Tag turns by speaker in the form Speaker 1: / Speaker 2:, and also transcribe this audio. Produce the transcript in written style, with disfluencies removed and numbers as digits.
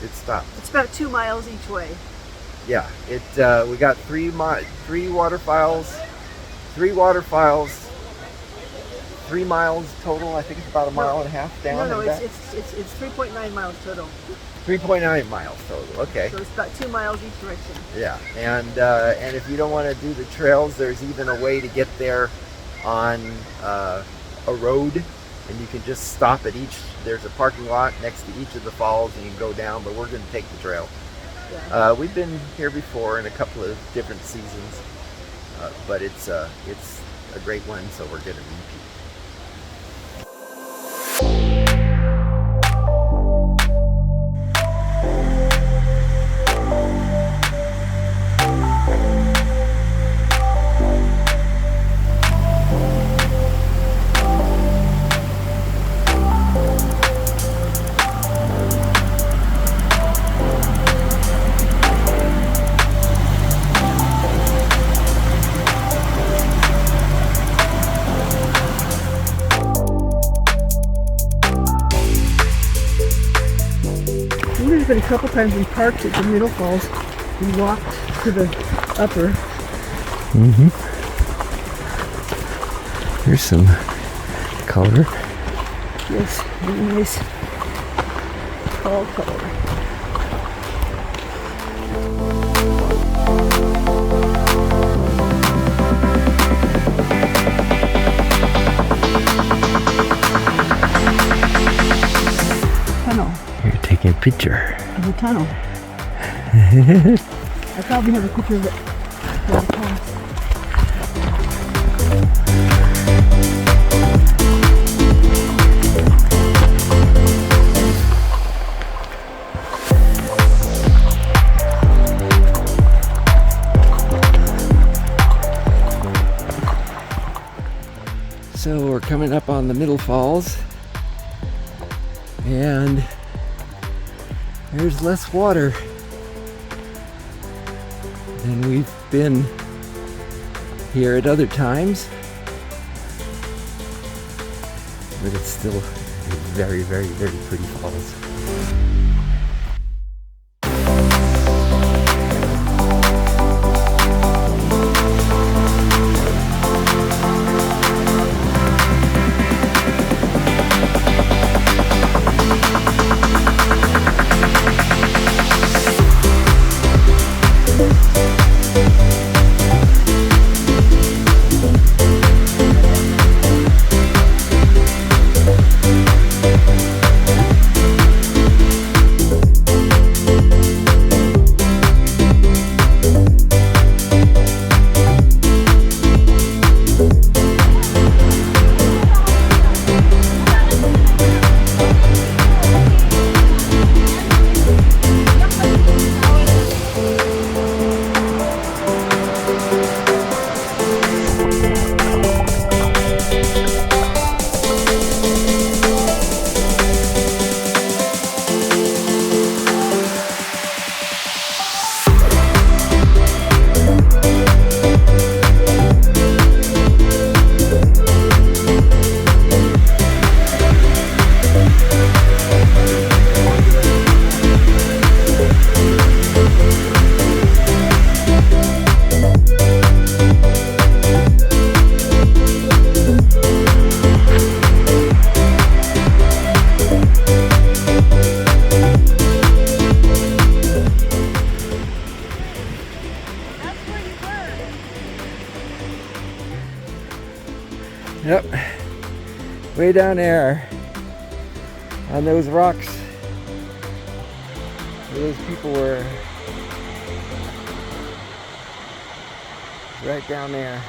Speaker 1: it stops.
Speaker 2: It's about 2 miles each way.
Speaker 1: Yeah, we got three waterfalls, 3 miles total. I think it's about a mile and a half down.
Speaker 2: No,
Speaker 1: and back.
Speaker 2: it's 3.9 miles total.
Speaker 1: 3.9 miles total. Okay.
Speaker 2: So it's about 2 miles each direction.
Speaker 1: Yeah, and if you don't want to do the trails, there's even a way to get there on a road, and you can just stop at each. There's a parking lot next to each of the falls, and you can go down. But we're going to take the trail.
Speaker 2: Yeah.
Speaker 1: We've been here before in a couple of different seasons, but it's a great one, so we're going to repeat.
Speaker 2: There's been a couple times we parked at the middle falls and walked to the upper.
Speaker 1: Here's some color.
Speaker 2: Yes, very nice fall color. Tunnel.
Speaker 1: You're taking a picture
Speaker 2: of the tunnel. I probably have a picture of it.
Speaker 1: So we're coming up on the middle falls, and there's less water than we've been here at other times, but it's still very, very, very pretty falls. Yep, way down there on those rocks where those people were, right down there.